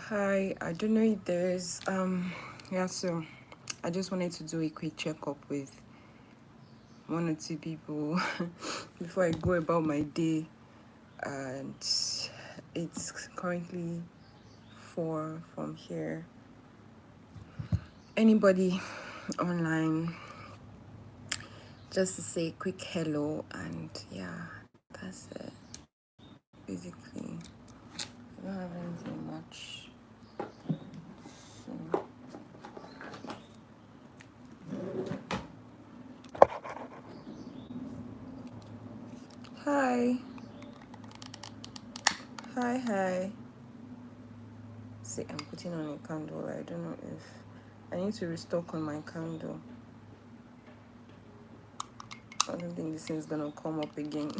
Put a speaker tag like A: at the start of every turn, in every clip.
A: Hi, I don't know if there's yeah, so I just wanted to do a quick checkup with one or two people before I go about my day, and it's currently 4 from here. Anybody online, just to say a quick hello, and yeah, that's it. Basically, I don't have anything much. So hi, hi. See, I'm putting on a candle. I don't know if I need to restock on my candle. I don't think this thing's gonna come up again.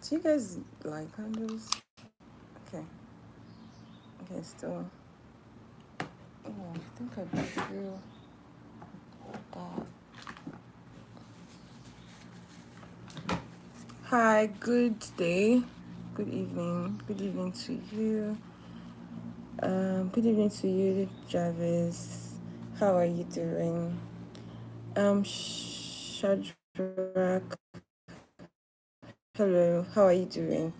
A: Do you guys like candles? Okay. Okay, still. Oh, I think I threw that. Hi, good day. Good evening. Good evening to you. Good evening to you, Jarvis. How are you doing? Shadrach. Hello, how are you doing?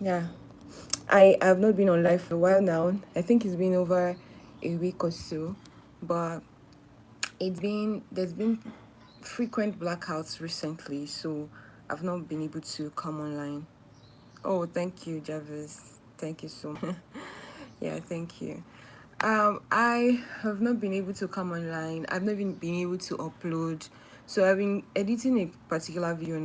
A: Yeah, I have not been on live for a while now. I think it's been over a week or so, but there's been frequent blackouts recently, so I've not been able to come online. Oh, thank you, Jarvis. Thank you so much. Yeah, thank you. I have not been able to come online. I've not even been able to upload. So I've been editing a particular video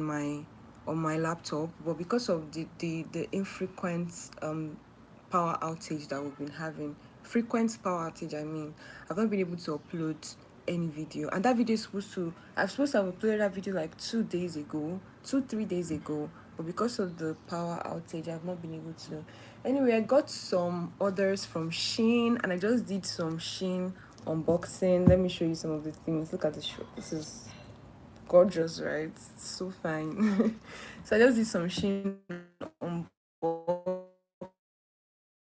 A: on my laptop, but because of the infrequent power outage that we've been having, frequent power outage, I mean, I've not been able to upload any video. And that video is supposed to have uploaded that video like 2 days ago, 3 days ago, but because of the power outage, I've not been able to. Anyway, I got some orders from Shein, and I just did some Shein unboxing. Let me show you some of the things. Look at this shirt. This is gorgeous, right? So fine. So I just did some Shein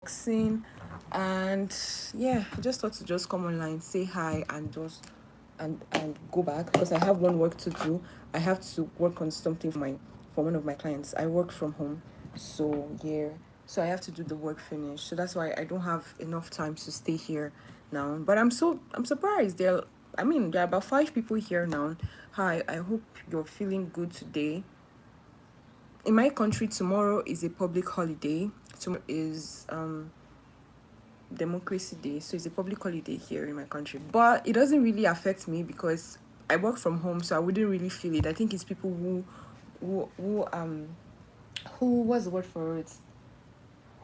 A: unboxing, and yeah, I just thought to just come online, say hi, and just and go back because I have one work to do. I have to work on something for one of my clients. I work from home, so yeah, so I have to do the work finish. So that's why I don't have enough time to stay here now. But I'm surprised. There are about 5 people here now. Hi, I hope you're feeling good today. In my country, tomorrow is a public holiday. Tomorrow is Democracy Day, so it's a public holiday here in my country. But it doesn't really affect me because I work from home, so I wouldn't really feel it. I think it's people who what's the word for it?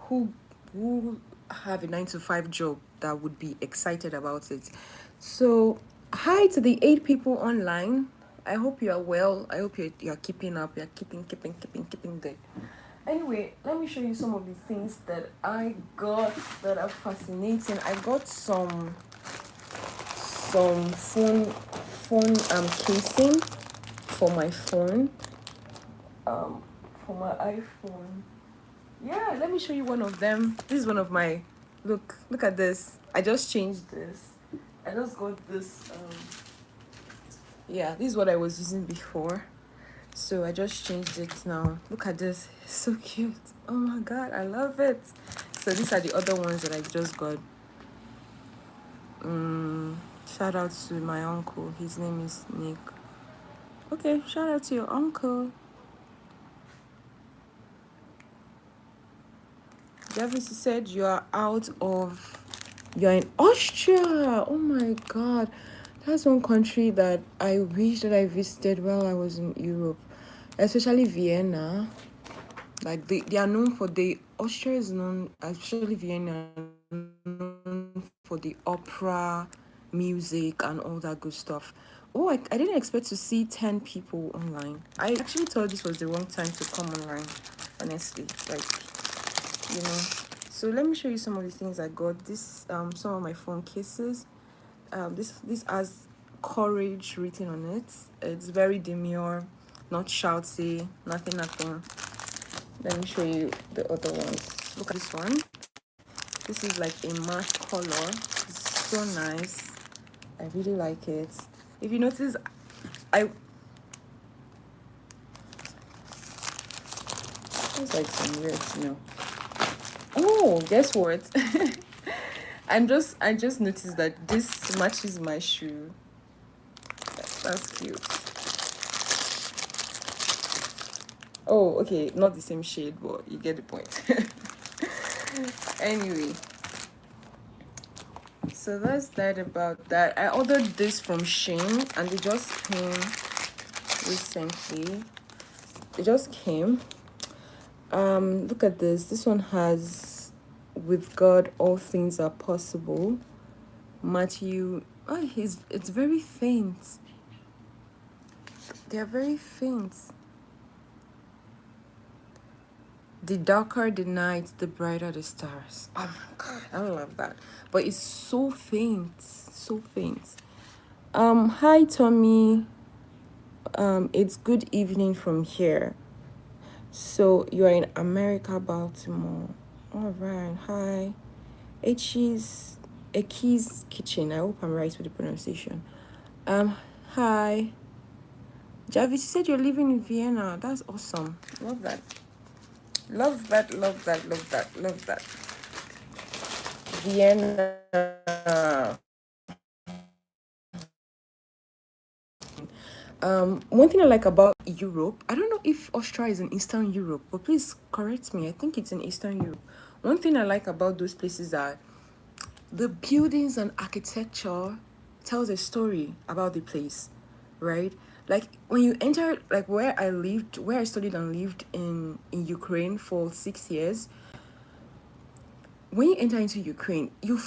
A: Who who have a 9 to 5 job that would be excited about it. So hi to the 8 people online. I hope you are well. I hope you're keeping up. You're keeping good. Anyway, let me show you some of the things that I got that are fascinating. I got some phone casing for my phone. For my iPhone. Yeah, let me show you one of them. This is one of my look at this. I just changed this. I just got this yeah, this is what I was using before. So I just changed it now. Look at this. It's so cute. Oh my god, I love it. So these are the other ones that I just got. Shout out to my uncle. His name is Nick. Okay, shout out to your uncle. Jarvis, you said you're in Austria. Oh my god. That's one country that I wish that I visited while I was in Europe. Especially Vienna. Like they are known for Austria is known, especially Vienna, known for the opera, music, and all that good stuff. Oh, I didn't expect to see 10 people online. I actually thought this was the wrong time to come online, honestly. Like, you know. So let me show you some of the things I got. This some of my phone cases. This has courage written on it. It's very demure, not shouty, nothing. Let me show you the other ones. Look at this one. This is like a matte color. It's so nice. I really like it. If you notice, I it's like some weird smell. Oh, guess what? I just noticed that this matches my shoe. That's cute. Oh, okay, not the same shade, but you get the point. Anyway, so that's that about that. I ordered this from Shein and it just came recently. It just came. Look at this. This one has, with God all things are possible. Matthew. Oh, it's very faint. They're very faint. The darker the night, the brighter the stars. Oh my God, I love that. But it's so faint, so faint. Hi Tommy. It's good evening from here. So you are in America, Baltimore. All right. Hi. Echi's Kitchen. I hope I'm right with the pronunciation. Hi. Javis, you said you're living in Vienna. That's awesome. Love that. Love that, love that, love that, love that. Vienna. One thing I like about Europe, I don't know if Austria is in Eastern Europe, but please correct me. I think it's in Eastern Europe. One thing I like about those places are the buildings and architecture tells a story about the place, right? Like when you enter, like where I studied and lived in Ukraine for 6 years. When you enter into Ukraine, you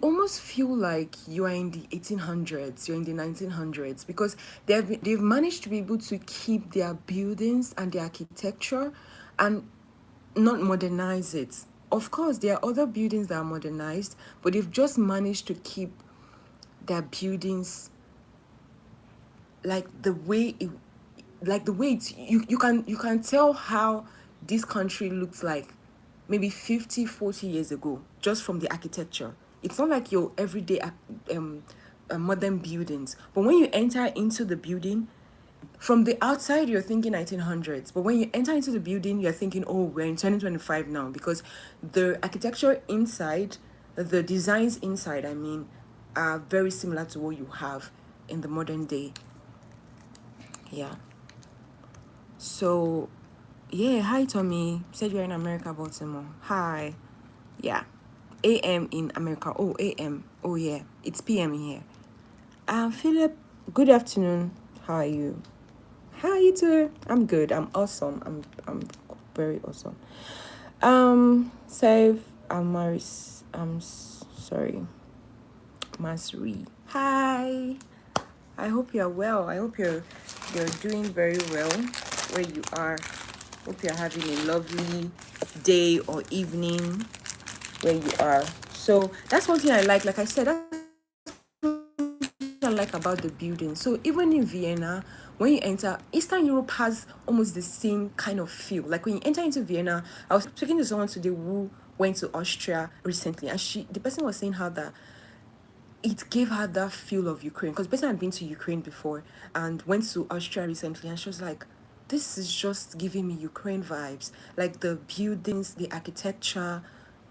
A: almost feel like you are in the 1800s, you're in the 1900s, because they've managed to be able to keep their buildings and their architecture and not modernize it. Of course, there are other buildings that are modernized, but they've just managed to keep their buildings like the way it's you can tell how this country looks like maybe 50-40 years ago just from the architecture. It's not like your everyday modern buildings, but when you enter into the building, from the outside you're thinking 1900s, but when you enter into the building you're thinking, oh, we're in 2025 now, because the architecture inside, the designs inside, I mean, are very similar to what you have in the modern day. Yeah. So yeah, hi Tommy. Said you're in America, Baltimore. Hi. Yeah. AM in America. Oh, AM. Oh yeah. It's PM here. Philip, good afternoon. How are you? How are you too? I'm good. I'm awesome. I'm very awesome. Save Maris. Sorry. Masri. Hi. I hope you're well. I hope you're doing very well where you are. Hope you're having a lovely day or evening where you are. So that's one thing I like. Like I said, that's what I like about the building. So even in Vienna, when you enter, Eastern Europe has almost the same kind of feel. Like when you enter into Vienna, I was speaking to someone today who went to Austria recently, and the person was saying how that it gave her that feel of Ukraine, because the person had been to Ukraine before and went to Austria recently, and she was like, this is just giving me Ukraine vibes. Like the buildings, the architecture,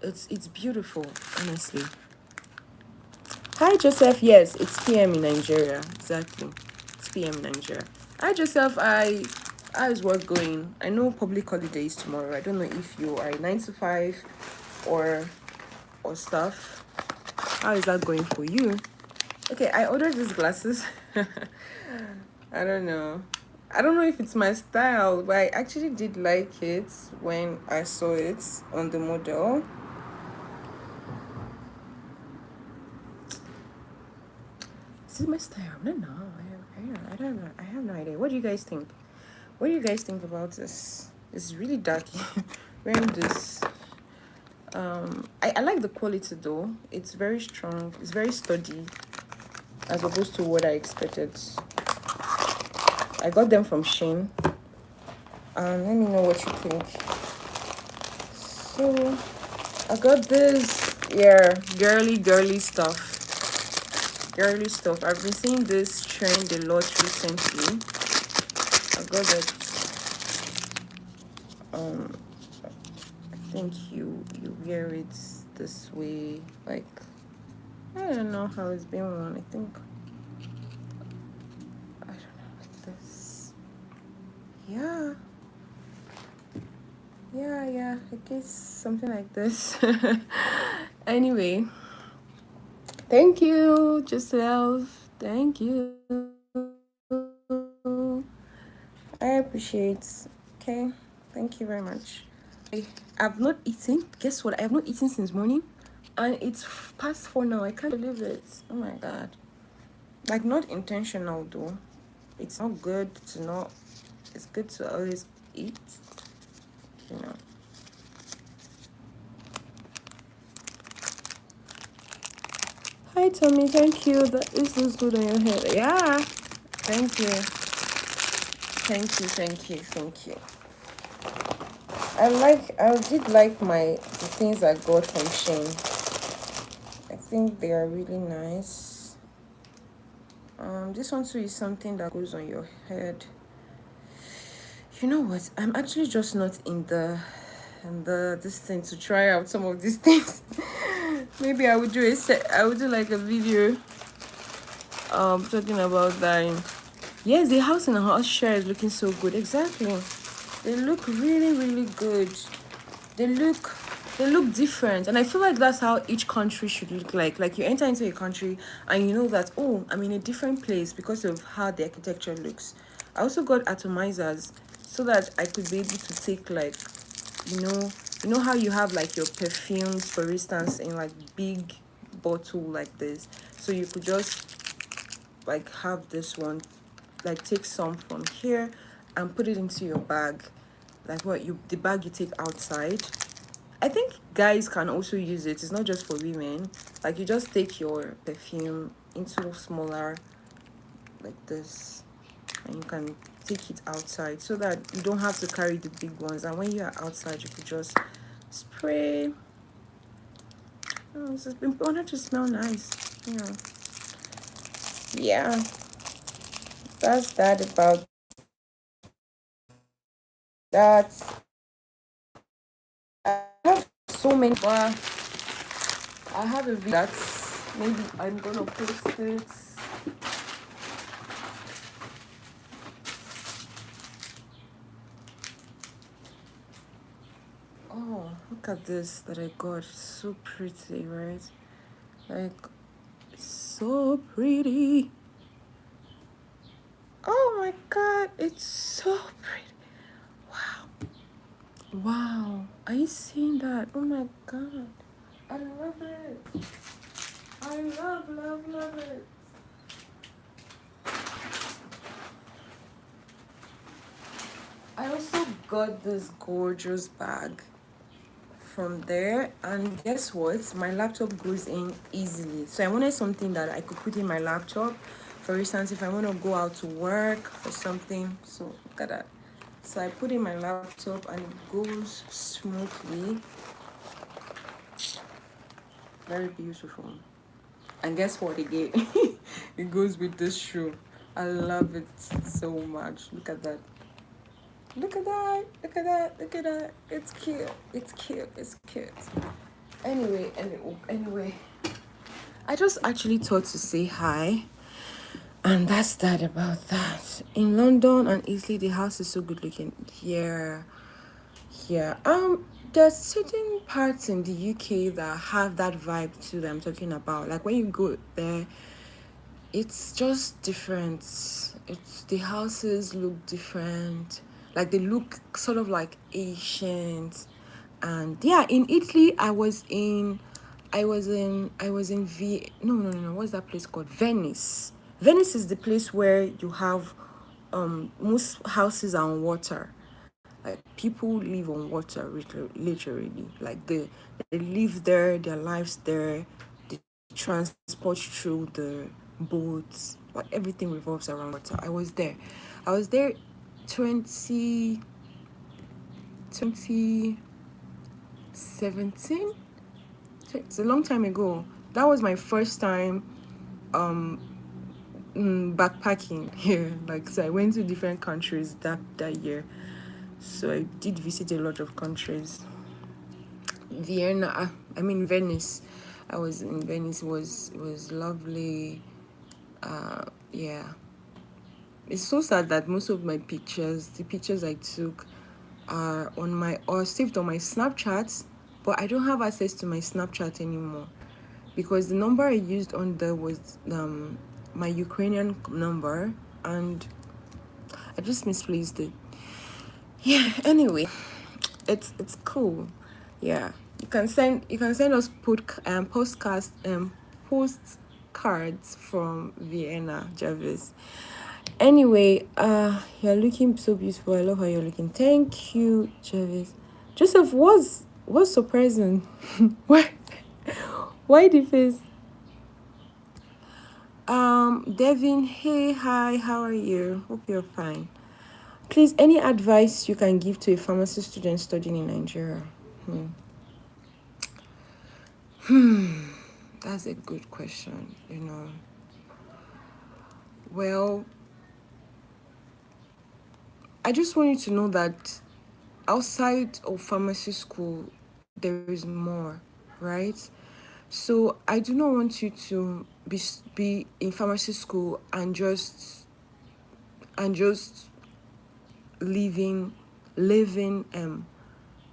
A: it's beautiful, honestly. Hi Joseph, yes, it's PM in Nigeria. Exactly. It's PM in Nigeria. Hi Joseph, how's work going? I know public holidays tomorrow. I don't know if you are 9 to 5 or stuff. How is that going for you? Okay, I ordered these glasses. I don't know. I don't know if it's my style, but I actually did like it when I saw it on the model. Is it my style? I don't know. I don't know. I have no idea. What do you guys think? What do you guys think about this? It's really dark. Wearing this. I like the quality though. It's very strong. It's very sturdy, as opposed to what I expected. I got them from Shein. Let me know what you think. So I got this, yeah, girly stuff. I've been seeing this trend a lot recently. I got it. I think you wear it this way. Like, I don't know how it's been worn. I think, I don't know, like this. Yeah. Yeah. I guess something like this. Anyway, thank you, Giselle. Thank you. I appreciate. Okay, thank you very much. I've not eaten. Guess what? I have not eaten since morning, and it's past 4 now. I can't believe it. Oh my god! Like, not intentional though. It's not good to not. It's good to always eat. You know. Hi Tommy, thank you. This looks good on your head. Yeah. Thank you. Thank you. I did like the things I got from Shein. I think they are really nice. This one too is something that goes on your head. You know what? I'm actually just not in the this thing to try out some of these things. Maybe I would do I would do like a video talking about that. Yes, the house in a house share is looking so good. Exactly. They look really, really good. They look different, and I feel like that's how each country should look like you enter into a country and you know that, oh, I'm in a different place because of how the architecture looks. I also got atomizers so that I could be able to take, like, you know how you have like your perfumes, for instance, in like big bottle like this, so you could just like have this one, like take some from here and put it into your bag, like the bag you take outside. I think guys can also use it. It's not just for women. Like, you just take your perfume into smaller like this, and you can take it outside so that you don't have to carry the big ones. And when you are outside, you could just spray. Oh, it's important to smell nice. Yeah. That's that about that. I have so many, but I have a video that's maybe I'm gonna post it. Oh, look at this that I got. So pretty, right? Like, so pretty. Oh my god, it's so pretty. Wow. Are you seeing that? Oh my god. I love it. I love it. I also got this gorgeous bag from there, and guess what, my laptop goes in easily, so I wanted something that I could put in my laptop, for instance, if I want to go out to work or something. So look at that. So I put in my laptop and it goes smoothly. Very beautiful. And guess what again? It goes with this shoe. I love it so much. Look at that. Look at that. It's cute. Anyway, I just actually thought to say hi, and that's that about that. In London and Italy, the house is so good looking. Yeah. There's certain parts in the UK that have that vibe too that I'm talking about. Like, when you go there, it's just different. The houses look different. Like, they look sort of like ancient. And yeah, in Italy, I was in no, what's that place called? Venice is the place where you have most houses are on water. Like, people live on water, literally. Like, they live there, their lives there. They transport through the boats. Like, everything revolves around water. I was there 20 2017. It's a long time ago. That was my first time um backpacking here. Like, so I went to different countries that year. So I did visit a lot of countries. Vienna, I mean Venice. I was in Venice. Was lovely. Yeah. It's so sad that most of my pictures, the pictures I took, are on my or saved on my Snapchat, but I don't have access to my Snapchat anymore because the number I used on there was my Ukrainian number, and I just misplaced it. Yeah. Anyway, it's cool. Yeah. You can send us postcards from Vienna, Jarvis. Anyway, you're looking so beautiful. I love how you're looking. Thank you, Jarvis. Joseph, what's surprising? why why the face? Devin, hey, hi, how are you? Hope you're fine. Please, any advice you can give to a pharmacy student studying in Nigeria? That's a good question. Well, I just want you to know that outside of pharmacy school, there is more, right? So I do not want you to be in pharmacy school and just living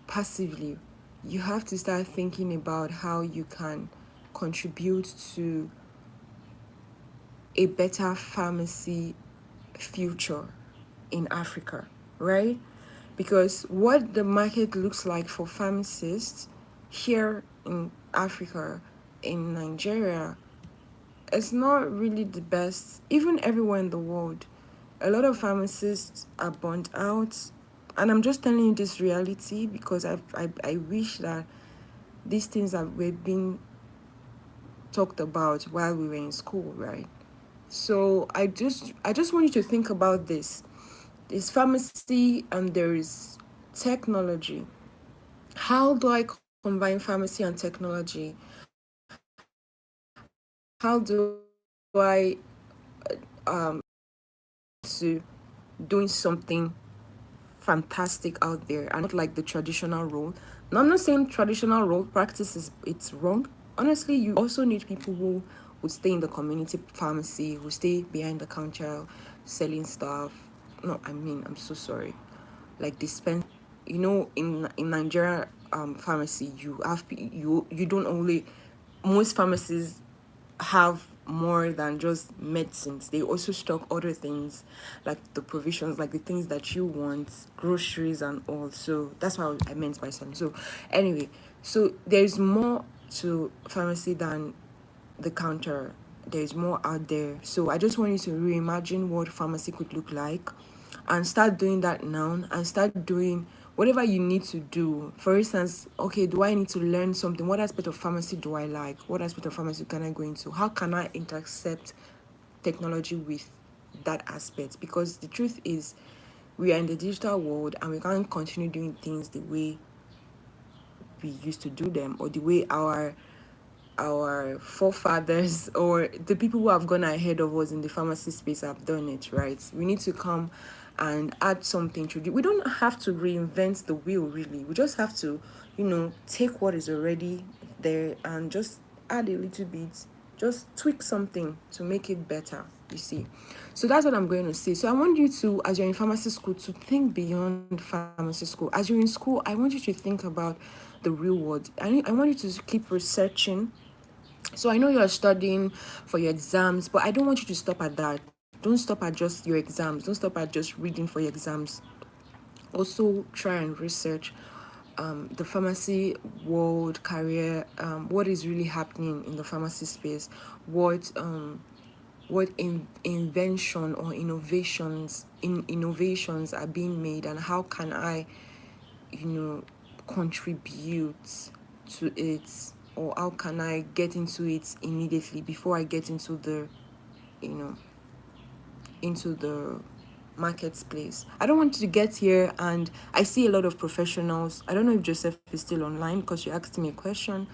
A: passively. You have to start thinking about how you can contribute to a better pharmacy future in Africa, right? Because what the market looks like for pharmacists here in Africa, in Nigeria, it's not really the best. Even everywhere in the world, a lot of pharmacists are burnt out. And I'm just telling you this reality because I wish that these things that were being talked about while we were in school, right? So I just want you to think about this. There's pharmacy and there is technology. How do I combine pharmacy and technology? How do I to doing something fantastic out there and not like the traditional role? Now, I'm not saying traditional role practice is it's wrong. Honestly, you also need people who would stay in the community pharmacy, who stay behind the counter selling stuff. No, I mean, I'm so sorry. Like dispense, in Nigeria, pharmacy, you don't only, most pharmacies have more than just medicines. They also stock other things like the provisions, like the things that you want, groceries and all. So that's what I meant by something. So anyway, so there's more to pharmacy than the counter. There's more out there. So I just want you to reimagine what pharmacy could look like and start doing that now and start doing whatever you need to do. For instance, okay, do I need to learn something? What aspect of pharmacy do I like? What aspect of pharmacy can I go into? How can I intercept technology with that aspect? Because the truth is, we are in the digital world and we can't continue doing things the way we used to do them or the way our forefathers or the people who have gone ahead of us in the pharmacy space have done it, right? We need to come and add something to it. We don't have to reinvent the wheel, really. We just have to, take what is already there and just add a little bit, just tweak something to make it better, you see. So that's what I'm going to say. So I want you to, as you're in pharmacy school, to think beyond pharmacy school. As you're in school, I want you to think about the real world. I want you to keep researching. So I know you're studying for your exams, but I don't want you to stop at that. Don't stop at just your exams. Don't stop at just reading for your exams. Also try and research the pharmacy world career, what is really happening in the pharmacy space, what invention or innovations are being made, and how can I contribute to it, or how can I get into it immediately before I get into the you know into the marketplace. I don't want to get here and I see a lot of professionals. I don't know if Joseph is still online because you asked me a question.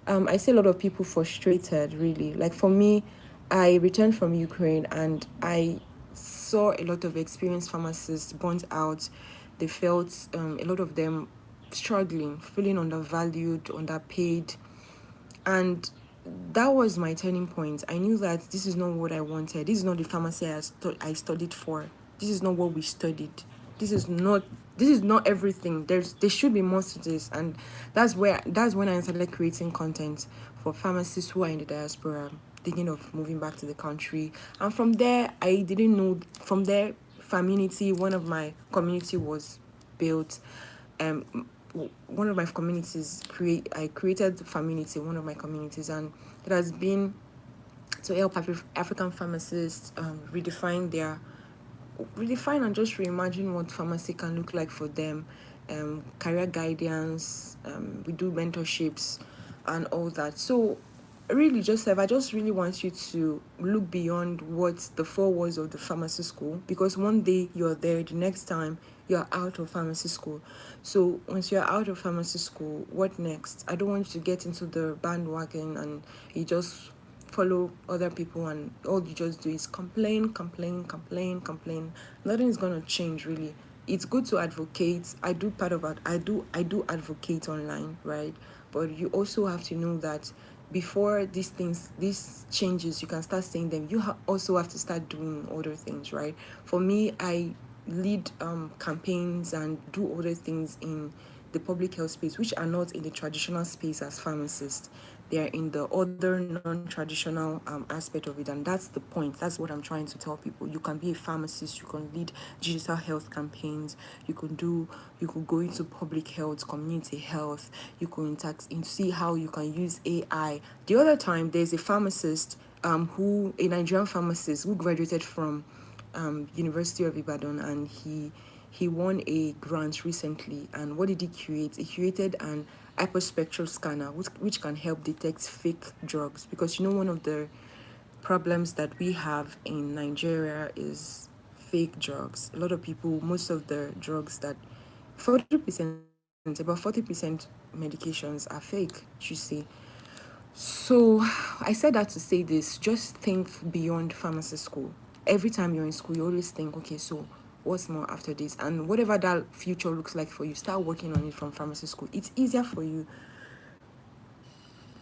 A: I see a lot of people frustrated, really. Like for me, I returned from Ukraine and I saw a lot of experienced pharmacists burnt out. They felt a lot of them struggling, feeling undervalued, underpaid. And that was my turning point. I knew that this is not what I wanted. This is not the pharmacy I studied for. This is not what we studied. This is not everything. There should be more to this. And that's when I started creating content for pharmacists who are in the diaspora, thinking of moving back to the country. And from there, I didn't know, from there, one of my community was built. One of my communities I created community, one of my communities, and it has been to help African pharmacists redefine and just reimagine what pharmacy can look like for them, career guidance, we do mentorships and all that. So really, Joseph, I just really want you to look beyond what the four walls of the pharmacy school, because one day you're there, the next time you're out of pharmacy school. So once you're out of pharmacy school, what next? I don't want you to get into the bandwagon and you just follow other people and all you just do is complain. Nothing is gonna change, really. It's good to advocate. I do part of it. I do advocate online, right? But you also have to know that before these changes, you can start saying them, you also have to start doing other things, right? For me, I lead campaigns and do other things in the public health space, which are not in the traditional space as pharmacists. They are in the other non-traditional aspect of it, and that's the point. That's what I'm trying to tell people. You can be a pharmacist, you can lead digital health campaigns, you could go into public health, community health, you could see how you can use AI. The other time, there's a pharmacist, a Nigerian pharmacist who graduated from University of Ibadan, and he won a grant recently. And what did he create? He created an hyperspectral scanner which can help detect fake drugs, because one of the problems that we have in Nigeria is fake drugs. A lot of people, most of the drugs that 40% medications are fake, you see. So I said that to say this: just think beyond pharmacy school. Every time you're in school, you always think, okay, so what's more after this? And whatever that future looks like for you, start working on it from pharmacy school. It's easier for you.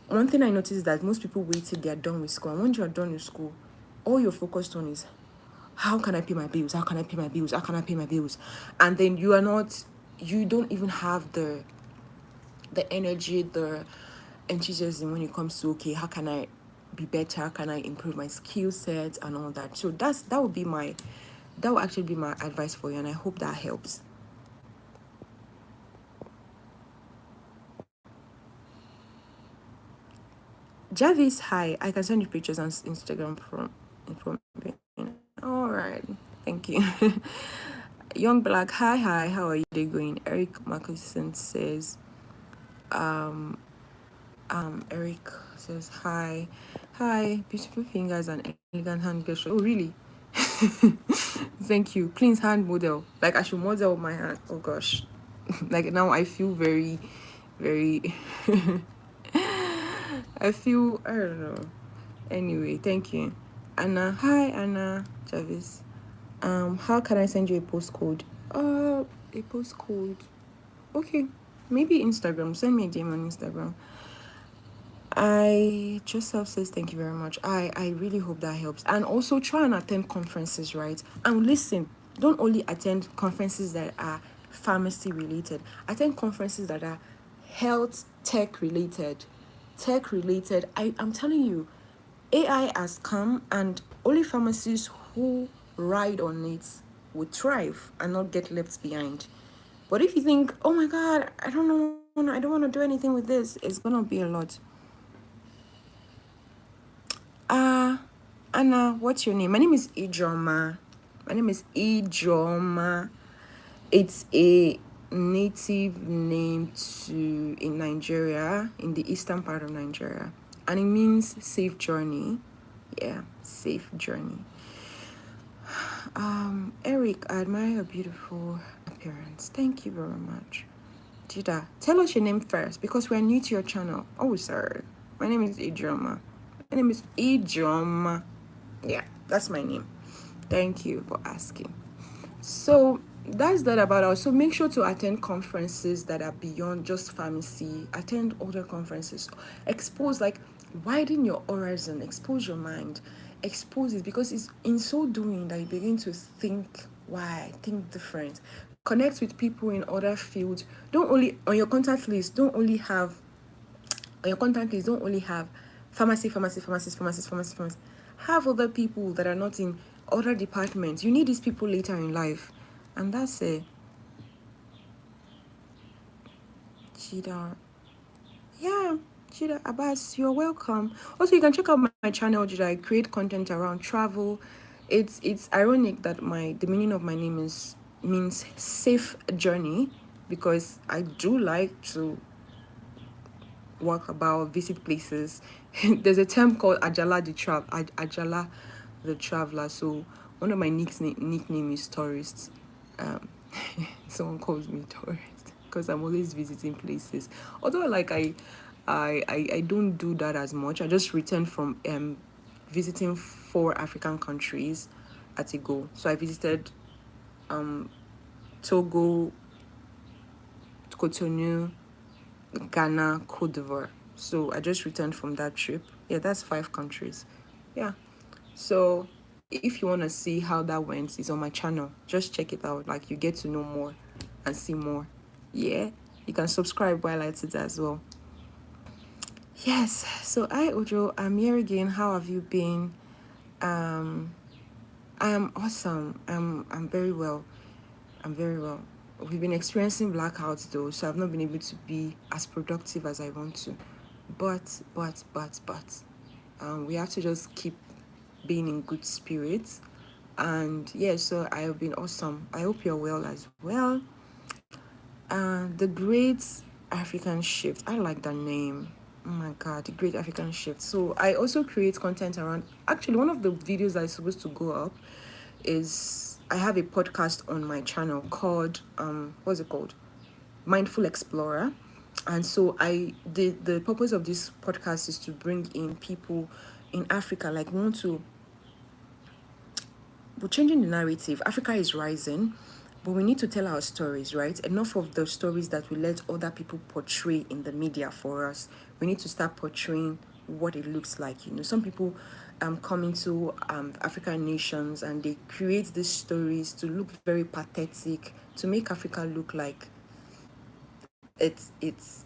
A: One thing I noticed is that most people wait till they're done with school. And once you're done with school, all you're focused on is, how can I pay my bills? How can I pay my bills? How can I pay my bills? And then you don't even have the energy, the enthusiasm when it comes to, okay, how can I be better? How can I improve my skill set and all that? So that will actually be my advice for you, and I hope that helps. Jarvis, hi. I can send you pictures on Instagram from. All right, thank you. Young Black, hi, how are you going? Eric Marcuson says, Eric says, hi, beautiful fingers and elegant hand gesture. Oh, really? Thank you. Clean's hand model. Like I should model my hand. Oh gosh. Like now I feel very, very. I don't know. Anyway, thank you. Anna, hi Anna Jarvis. How can I send you a postcode? A postcode. Okay, maybe Instagram. Send me a DM on Instagram. Joseph says thank you very much. I really hope that helps. And also try and attend conferences, right? And listen, don't only attend conferences that are pharmacy related. Attend conferences that are health tech related. I'm telling you, AI has come, and only pharmacists who ride on it will thrive and not get left behind. But if you think, oh my God, I don't want to do anything with this, it's gonna be a lot. Anna, what's your name? My name is Ejeomah. It's a native name in Nigeria, in the eastern part of Nigeria. And it means safe journey. Yeah, safe journey. Eric, I admire your beautiful appearance. Thank you very much. Jida, tell us your name first because we're new to your channel. Oh, sorry. My name is Ejeomah. My name is Ejeomah. Yeah, that's my name. Thank you for asking. So that's that about us. So make sure to attend conferences that are beyond just pharmacy. Attend other conferences. Expose, like, widen your horizon. Expose your mind. Expose it because it's in so doing that you begin to think why, think different. Connect with people in other fields. Don't only on your contact list. Don't only have pharmacy. Have other people that are not in other departments. You need these people later in life. And that's it. Chida. Yeah, Chida Abbas, you're welcome. Also, you can check out my channel, Chida. I create content around travel. It's ironic that the meaning of my name means safe journey because I do like to walk about, visit places. There's a term called Ajala the traveler. So one of my nickname is tourist. Um, someone calls me tourist because I'm always visiting places. Although like I don't do that as much. I just returned from visiting 4 African countries at a go. So I visited Togo, Cotonou, Ghana, Cote d'Ivoire. So I just returned from that trip. Yeah, that's 5 countries. Yeah. So if you want to see how that went, it's on my channel. Just check it out. Like you get to know more and see more. Yeah. You can subscribe while I do that as well. Yes. So Ojo, I'm here again. How have you been? I am awesome. I'm very well. I'm very well. We've been experiencing blackouts though, so I've not been able to be as productive as I want to. But we have to just keep being in good spirits. And yeah, so I have been awesome. I hope you're well as well. The Great African Shift. I like that name. Oh my god, the Great African Shift. So I also create content around. Actually, one of the videos that is supposed to go up is I have a podcast on my channel called what's it called? Mindful Explorer. And so the purpose of this podcast is to bring in people in Africa, like we're changing the narrative. Africa is rising, but we need to tell our stories, right? Enough of the stories that we let other people portray in the media for us. We need to start portraying what it looks like. Some people come into African nations and they create these stories to look very pathetic, to make Africa look like it's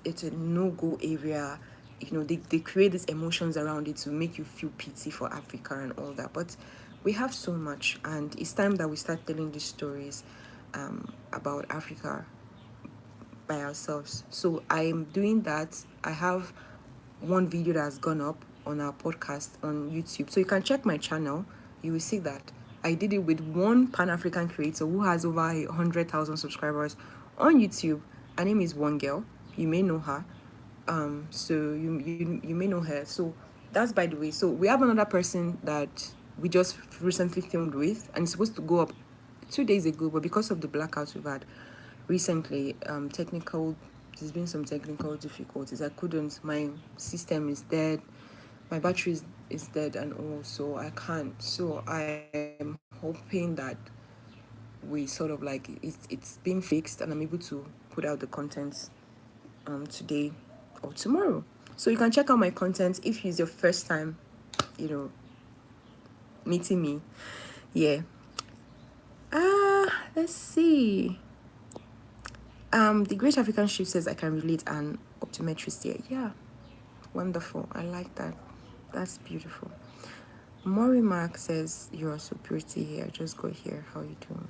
A: a no-go area. They create these emotions around it to make you feel pity for Africa and all that, but we have so much, and it's time that we start telling these stories about Africa by ourselves. So I'm doing that. I have one video that has gone up on our podcast on YouTube, so you can check my channel. You will see that I did it with one Pan-African creator who has over 100,000 subscribers on YouTube. Her name is One Girl. You may know her. So you may know her. So that's by the way. So we have another person that we just recently filmed with, and it's supposed to go up 2 days ago, but because of the blackouts we've had recently, there's been some technical difficulties. I couldn't. My system is dead. My battery is dead, and also I can't. So I am hoping that we sort of like it's been fixed, and I'm able to put out the contents today or tomorrow. So you can check out my content if it's your first time, meeting me. Yeah. Let's see. The Great African Shift says I can relate, an optometrist here. Yeah. Wonderful. I like that. That's beautiful. Maury Mark says you're so pretty here. Just go here. How you doing?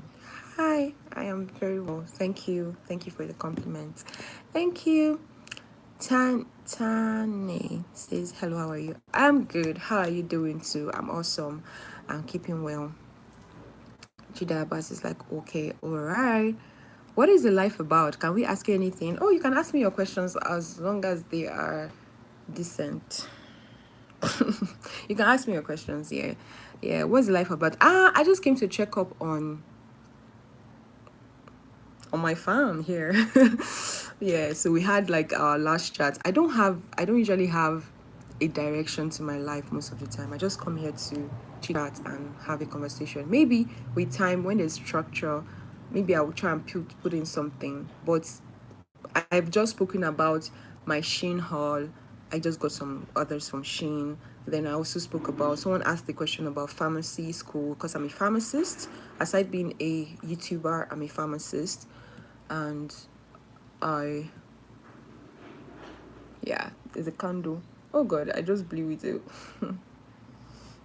A: Hi. I am very well. Thank you. Thank you for the compliment. Thank you. Tane says hello. How are you? I'm good. How are you doing too? I'm awesome. I'm keeping well. Jida Abbas is like, okay, all right. What is the life about? Can we ask you anything? Oh, you can ask me your questions as long as they are decent. You can ask me your questions here. Yeah, what's life about? I just came to check up on my farm here. Yeah, so we had like our last chat. I don't usually have a direction to my life most of the time. I just come here to chat and have a conversation. Maybe with time, when there's structure, maybe I will try and put in something. But I've just spoken about my Shein haul. I just got some others from Shein. Then I also spoke about, someone asked the question about pharmacy school because I'm a pharmacist. Aside being a YouTuber, I'm a pharmacist. And I, yeah, there's a candle. Oh God, I just blew it out.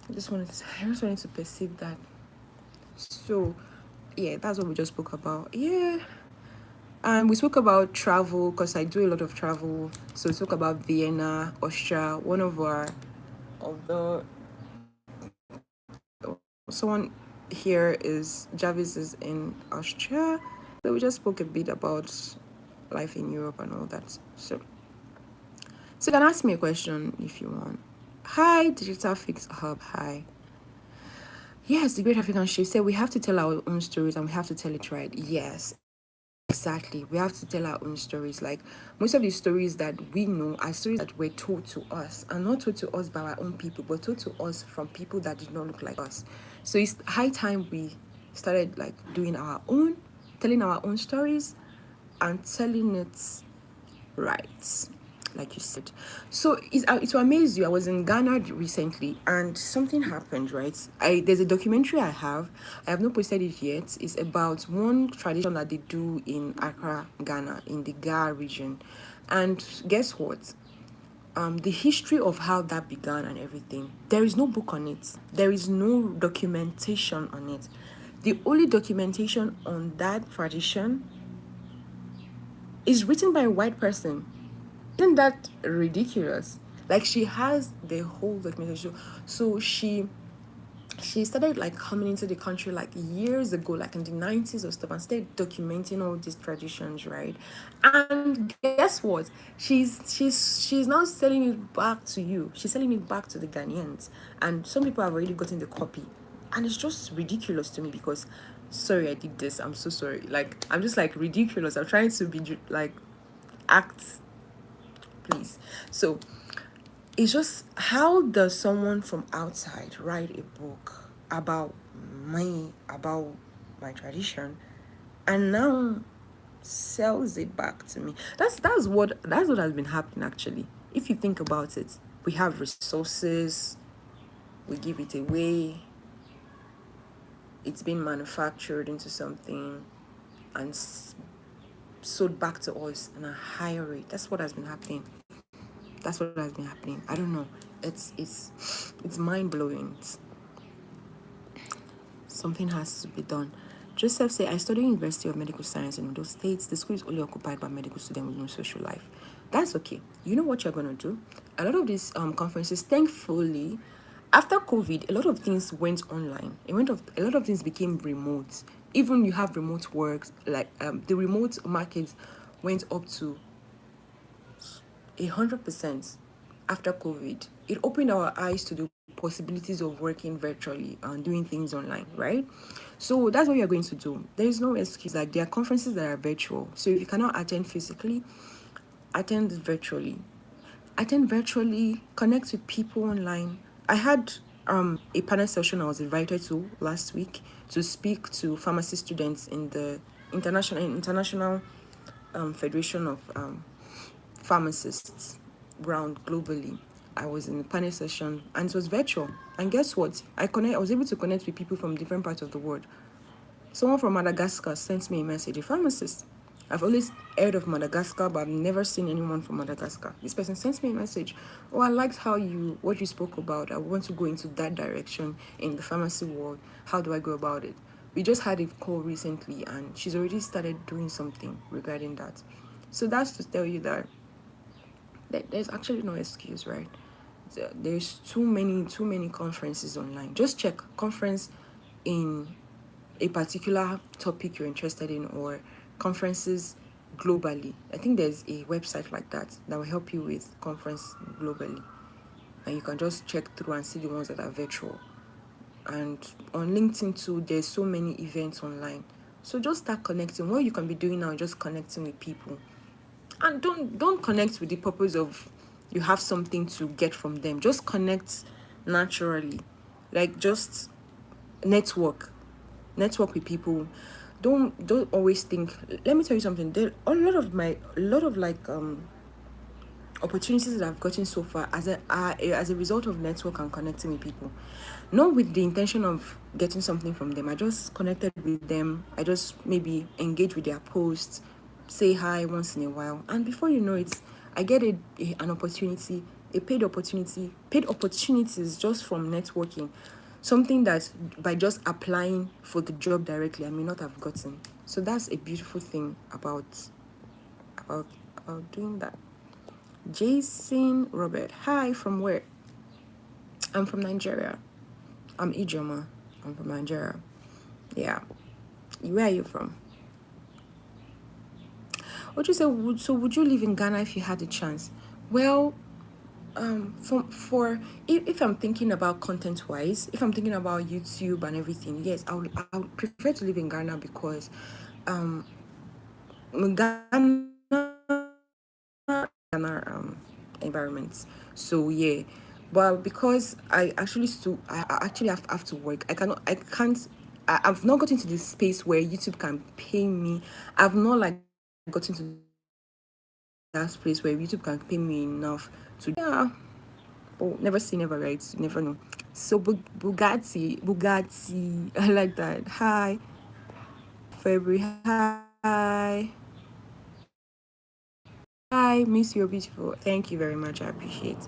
A: I just wanted to perceive that. So, yeah, that's what we just spoke about. Yeah. And we spoke about travel because I do a lot of travel. So we spoke about Vienna, Austria. One of the someone here is Jarvis is in Austria. So we just spoke a bit about life in Europe and all that. So you can ask me a question if you want. Hi, Digital Fix Hub. Hi. Yes, the Great African Shift said we have to tell our own stories and we have to tell it right. Yes, exactly. We have to tell our own stories. Like most of the stories that we know are stories that were told to us and not told to us by our own people, but told to us from people that did not look like us. So it's high time we started like doing our own, telling our own stories and telling it right, like you said. So it will amaze you. I was in Ghana recently and something happened, right? There's a documentary I have not posted it yet. It's about one tradition that they do in Accra, Ghana, in the Ga region. And guess what? The history of how that began and everything, there is no book on it. There is no documentation on it. The only documentation on that tradition is written by a white person. Isn't that ridiculous? Like she has the whole documentation. So she started like coming into the country like years ago, like in the 90s or stuff, and started documenting all these traditions, right? And guess what? She's now selling it back to you. She's selling it back to the Ghanaians. And some people have already gotten the copy. And it's just ridiculous to me because sorry I did this. I'm so sorry. Like I'm just like ridiculous. I'm trying to be like act please. So it's just how does someone from outside write a book about my tradition and now sells it back to me? That's what has been happening actually. If you think about it, we have resources, we give it away, it's been manufactured into something and sold back to us in a higher rate. That's what has been happening. That's what has been happening. I don't know. It's mind blowing. Something has to be done. Joseph said, I studied University of Medical Science in those states. The school is only occupied by medical students with no social life. That's okay. You know what you're gonna do? A lot of these conferences, thankfully, after COVID, a lot of things went online. A lot of things became remote. Even you have remote work, like the remote market went up to 100% after COVID. It opened our eyes to the possibilities of working virtually and doing things online, right? So that's what we are going to do. There is no excuse. Like there are conferences that are virtual. So if you cannot attend physically, attend virtually. Attend virtually, connect with people online. I had a panel session I was invited to last week to speak to pharmacy students in the international Federation of pharmacists around globally. I was in a panel session and it was virtual. And guess what? I was able to connect with people from different parts of the world. Someone from Madagascar sent me a message, a pharmacist. I've always heard of Madagascar, but I've never seen anyone from Madagascar. This person sent me a message. Oh, I liked what you spoke about. I want to go into that direction in the pharmacy world. How do I go about it? We just had a call recently and she's already started doing something regarding that. So that's to tell you that there's actually no excuse, right? There's too many conferences online. Just check conference in a particular topic you're interested in or conferences globally. I think there's a website like that will help you with conference globally, and you can just check through and see the ones that are virtual. and on LinkedIn too, there's so many events online. So just start connecting. What you can be doing now, just connecting with people, and don't connect with the purpose of you have something to get from them. Just connect naturally, like just network, network with people. Don't always think. Let me tell you something. There a lot of like opportunities that I've gotten so far as a result of network and connecting with people, not with the intention of getting something from them. I just connected with them. I just maybe engage with their posts, say hi once in a while, and before you know it, I get an opportunity, a paid opportunities just from networking, something that by just applying for the job directly I may not have gotten. So that's a beautiful thing about about doing that. Jason Robert. Hi, from where? I'm from Nigeria. I'm Ejeomah. I'm from Nigeria. Yeah. Where are you from? What you say? So would you live in Ghana if you had the chance? Well, for if I'm thinking about content wise, if I'm thinking about YouTube and everything, yes, I would prefer to live in Ghana because um Ghana environments. So yeah, but because I actually have to work. I can't. I've not gotten to this space where YouTube can pay me. I've not like gotten to that place where YouTube can pay me enough to, yeah. Oh, never say never, right? You never know. So Bugatti, I like that. Hi, February. Hi, Miss You're beautiful. Thank you very much. I appreciate.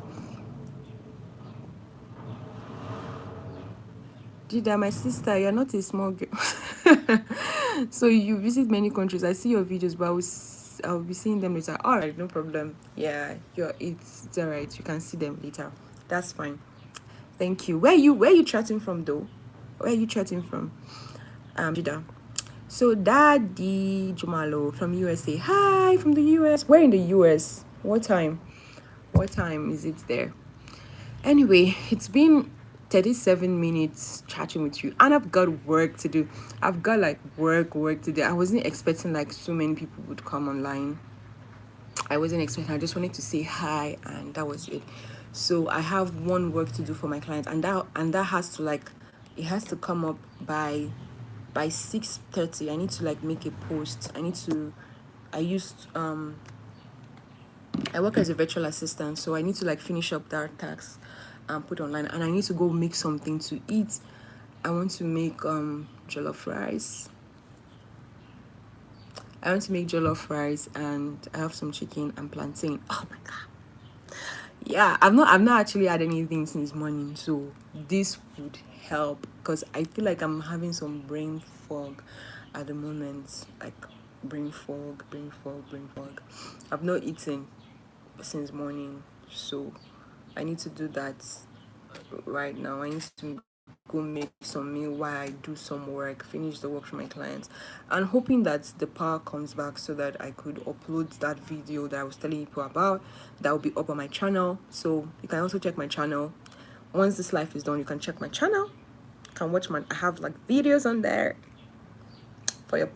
A: Jida, my sister, you're not a small girl. So you visit many countries. I see your videos, but I'll be seeing them later. All right, no problem. Yeah, it's all right. You can see them later. That's fine. Thank you. Where you chatting from though? Where are you chatting from? Jida. So Daddy Jumalo from USA. Hi from the US. Where in the US? What time? What time is it there? Anyway, it's been 37 minutes chatting with you, and I've got work to do. I've got like work to do. I wasn't expecting like so many people would come online. I wasn't expecting. I just wanted to say hi, and that was it. So I have one work to do for my client, and that has to like, it has to come up by 6:30. I need to like make a post. I used I work as a virtual assistant, so I need to like finish up that task and put online, and I need to go make something to eat. I want to make jollof rice. I want to make jollof rice, and I have some chicken and plantain. Oh my god. Yeah, I've not actually had anything since morning, so this would help because I feel like I'm having some brain fog at the moment. Like brain fog. I've not eaten since morning, so I need to do that right now. I need to go make some meal while I do some work, finish the work for my clients, and hoping that the power comes back so that I could upload that video that I was telling people about. That will be up on my channel, so you can also check my channel. Once this life is done, you can check my channel. You can watch I have like videos on there for your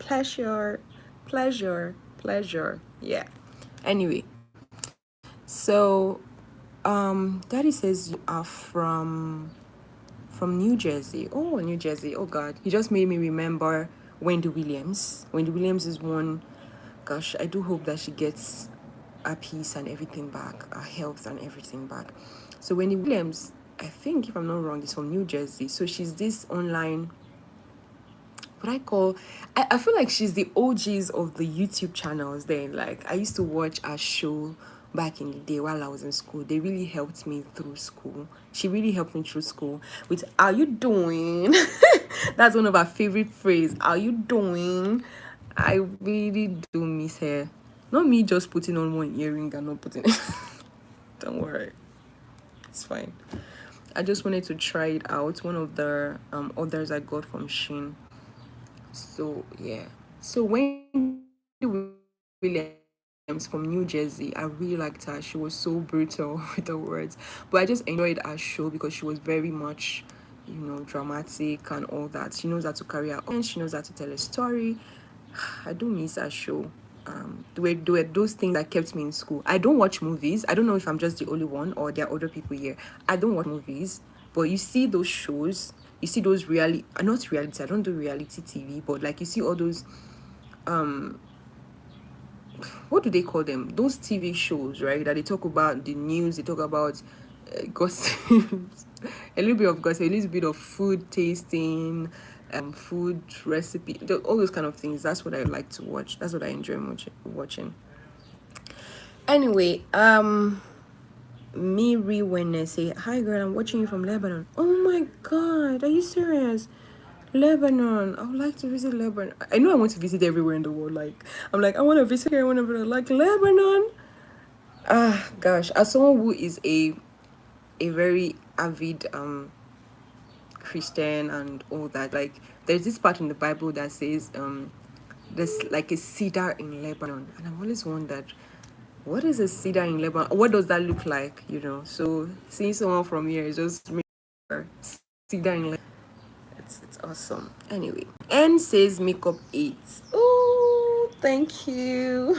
A: pleasure. Yeah. Anyway, so Daddy says you are from New Jersey. Oh, New Jersey. Oh God, he just made me remember Wendy Williams. Wendy Williams is one. Gosh, I do hope that she gets her peace and everything back, her health and everything back. So Wendy Williams, I think if I'm not wrong, is from New Jersey. So she's this online, what I call, I feel like she's the OGs of the YouTube channels then. Like I used to watch her show back in the day while I was in school. They really helped me through school. She really helped me through school with "Are you doing?" That's one of our favorite phrases. "Are you doing?" I really do miss her. Not me just putting on one earring and not putting it. Don't worry. It's fine. I just wanted to try it out. One of the others I got from Shein. So yeah. So when Williams from New Jersey, I really liked her. She was so brutal with the words, but I just enjoyed her show because she was very much, dramatic and all that. She knows how to carry her own. She knows how to tell a story. I do miss her show. There were those things that kept me in school. I don't watch movies. I don't know if I'm just the only one or there are other people here. I don't watch movies, but you see those shows. You see those not reality. I don't do reality TV, but like you see all those what do they call them? Those TV shows, right? That they talk about the news. They talk about gossip, a little bit of gossip, a little bit of food tasting, food recipe, all those kind of things. That's what I like to watch. That's what I enjoy watching. Anyway, Miri when I say hi, girl, I'm watching you from Lebanon. Oh my God, are you serious? Lebanon. I would like to visit Lebanon. I know I want to visit everywhere in the world. Like I'm like I want to visit here. I want to visit like Lebanon. Gosh, as someone who is a very avid Christian and all that, like there's this part in the Bible that says there's like a cedar in Lebanon, and I've always wondered what is a cedar in Lebanon. What does that look like? So seeing someone from here is just cedar in Lebanon. It's awesome. Anyway, N says makeup 8. Oh, thank you.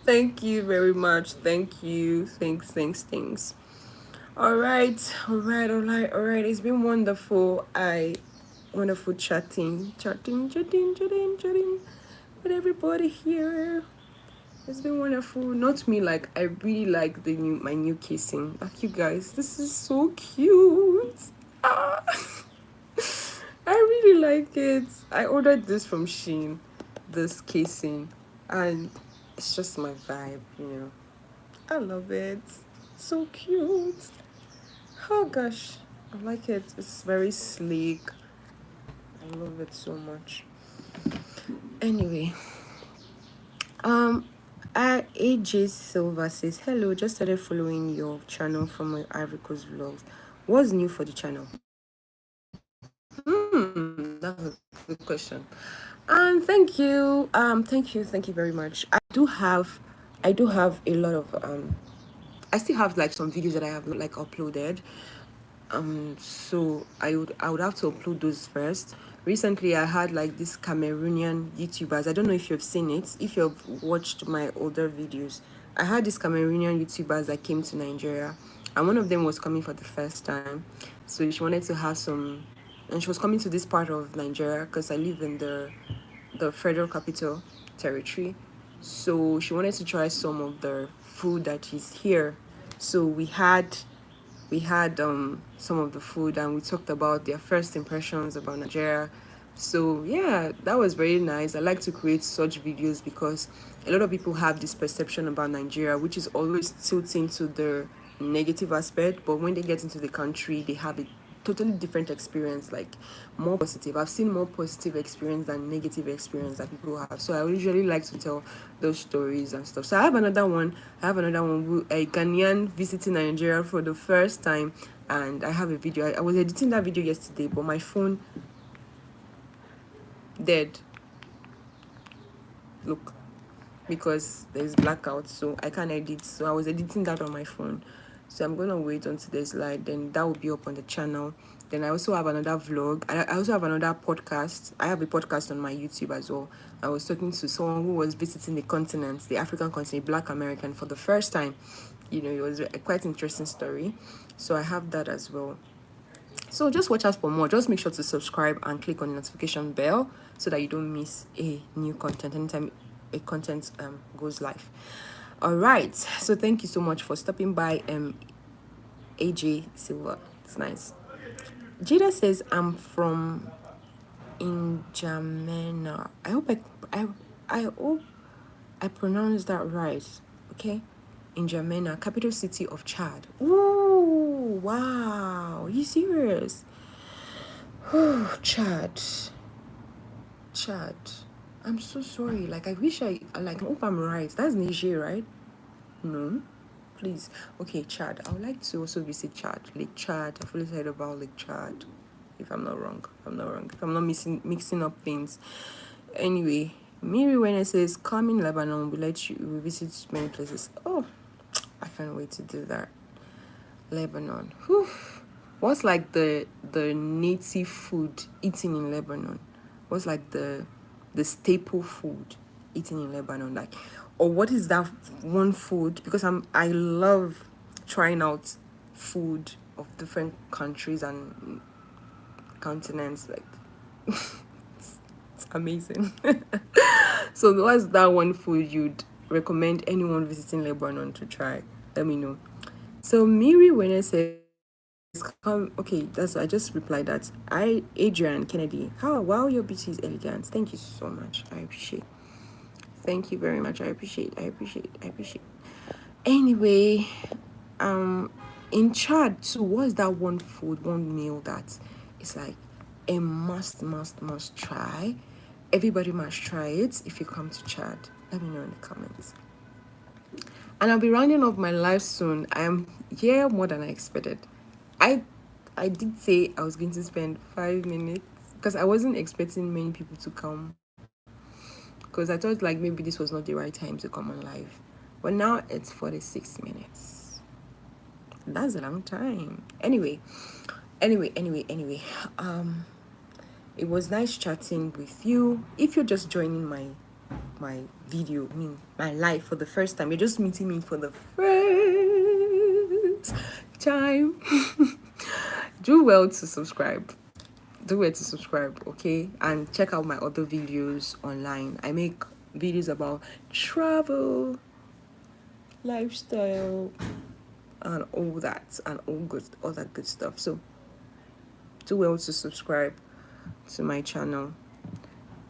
A: Thank you very much. Thank you. Thanks. All right. It's been wonderful. Wonderful chatting with everybody here. It's been wonderful. Not me, like I really like my new casing. Like you guys, this is so cute. I really like it. I ordered this from Shein, this casing, and it's just my vibe. I love it. So cute. Oh gosh, I like it. It's very sleek. I love it so much. Anyway, AJ Silva says hello. Just started following your channel from my Ivory Coast vlogs. What's new for the channel? That's a good question. Thank you. Thank you very much. I do have a lot of I still have like some videos that I have like uploaded. So I would have to upload those first. Recently I had like this Cameroonian YouTubers. I don't know if you've seen it. If you've watched my older videos, I had this Cameroonian YouTubers that came to Nigeria, and one of them was coming for the first time. So she wanted to have some, and she was coming to this part of Nigeria because I live in the Federal Capital Territory. So she wanted to try some of the food that is here. So we had some of the food, and we talked about their first impressions about Nigeria. So yeah, that was very nice. I like to create such videos because a lot of people have this perception about Nigeria, which is always tilting to the negative aspect, but when they get into the country they have a totally different experience, like more positive. I've seen more positive experience than negative experience that people have. So I usually like to tell those stories and stuff. So I have another one. A Ghanaian visiting Nigeria for the first time, and I have a video. I was editing that video yesterday, but my phone dead. Look, because there's blackout, so I can't edit. So I was editing that on my phone. So I'm gonna wait until there's light, then that will be up on the channel. Then I also have another vlog. I also have another podcast. I have a podcast on my YouTube as well. I was talking to someone who was visiting the continent, the African continent, Black American, for the first time. It was a quite interesting story. So I have that as well. So just watch out for more. Just make sure to subscribe and click on the notification bell so that you don't miss a new content anytime a content goes live. All right. So thank you so much for stopping by. AJ Silva. It's nice. Jada says I'm from Ejeomah. I hope I pronounced that right. Okay. Ejeomah, capital city of Chad. Ooh, wow. Are you serious? Oh, Chad. I'm so sorry. Like I hope I'm right. That's Niger, right? No. Please. Okay, Chad. I would like to also visit Chad. Lake Chad. I've always heard about Lake Chad. If I'm not wrong. If I'm not mixing up things. Anyway, Miri when it says come in Lebanon, we visit many places. Oh, I can't wait to do that. Lebanon. Whew. What's like the native food eaten in Lebanon? What's like the staple food eaten in Lebanon? Like, or what is that one food? Because I love trying out food of different countries and continents. Like, it's amazing. So what's that one food you'd recommend anyone visiting Lebanon to try? Let me know. So Miri Winner says, come, okay, that's, I just replied that. Adrian Kennedy, how, wow, your beauty is elegant. Thank you so much. I appreciate. Thank you very much. I appreciate. Anyway, in Chad too, what's that one food, one meal that is like a must try? Everybody must try it if you come to Chad. Let me know in the comments. And I'll be rounding off my life soon. I am here more than I expected. I I did say I was going to spend 5 minutes because I wasn't expecting many people to come. Because I thought like maybe this was not the right time to come on live. But now it's 46 minutes. That's a long time. Anyway. It was nice chatting with you. If you're just joining my video, I mean my live for the first time, you're just meeting me for the first time. Do well to subscribe. Okay? And check out my other videos online. I make videos about travel, lifestyle, and all that good stuff. So do well to subscribe to my channel,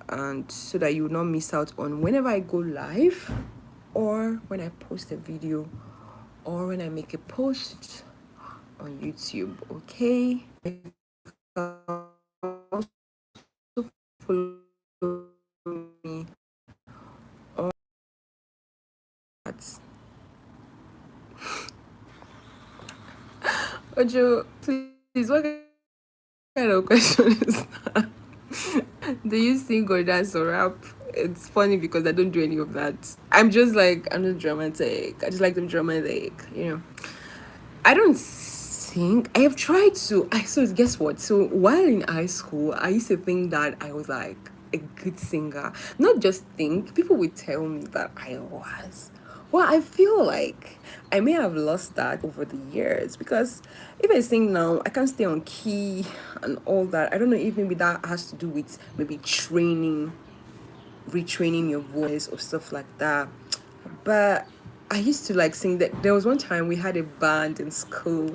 A: and so that you will not miss out on whenever I go live, or when I post a video, or when I make a post on YouTube. Okay, also follow me on that. Ojo, please, what kind of question is that? Do you sing or dance or rap? It's funny because I don't do any of that. I'm just dramatic. I just like them dramatic, you know. I don't sing. I have tried to. So guess what? So while in high school, I used to think that I was like a good singer. Not just think. People would tell me that I was. Well, I feel like I may have lost that over the years because if I sing now, I can't stay on key and all that. I don't know if maybe that has to do with maybe retraining your voice or stuff like that. But I used to like sing that. There was one time we had a band in school.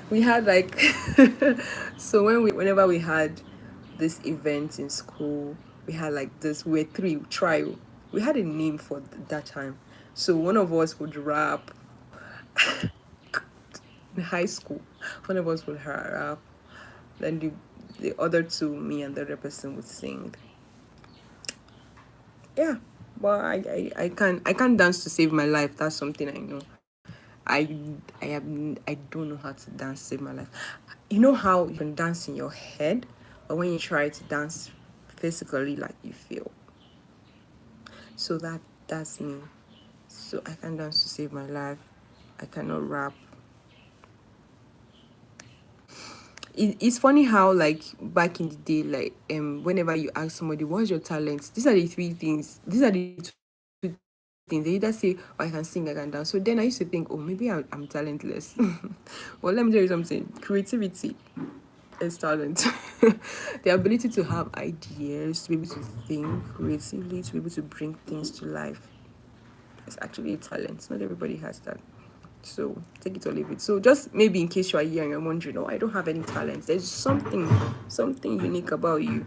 A: We had like so whenever we had this event in school, we had like this, we were three trio. We had a name for that time. So one of us would rap in high school. One of us would rap. Then the other two, me and the other person would sing. Yeah. But I can't dance to save my life. That's something I know. I don't know how to dance to save my life. You know how you can dance in your head, but when you try to dance physically, like you feel. So that's me. So I can dance to save my life. I cannot rap. It's funny how like back in the day, like whenever you ask somebody what's your talent, these are the three things. These are the two things. They either say, oh, I can sing, I can dance. So then I used to think, oh, maybe I'm talentless. Well, let me tell you something. Creativity is talent. The ability to have ideas, to be able to think creatively, to be able to bring things to life. It's actually a talent. Not everybody has that. So take it or leave it. So just maybe in case you are here and you're wondering, oh, I don't have any talents. There's something unique about you.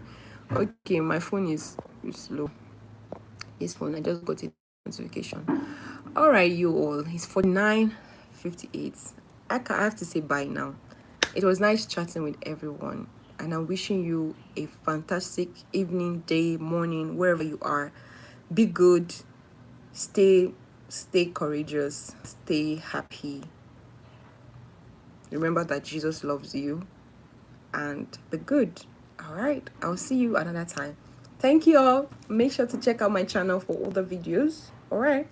A: Okay, my phone is slow. This phone, I just got a notification. All right, you all. It's 49:58. I have to say bye now. It was nice chatting with everyone, and I'm wishing you a fantastic evening, day, morning, wherever you are. Be good. Stay courageous. Stay happy. Remember that Jesus loves you, and be good. All right. I'll see you another time. Thank you all. Make sure to check out my channel for other videos. All right.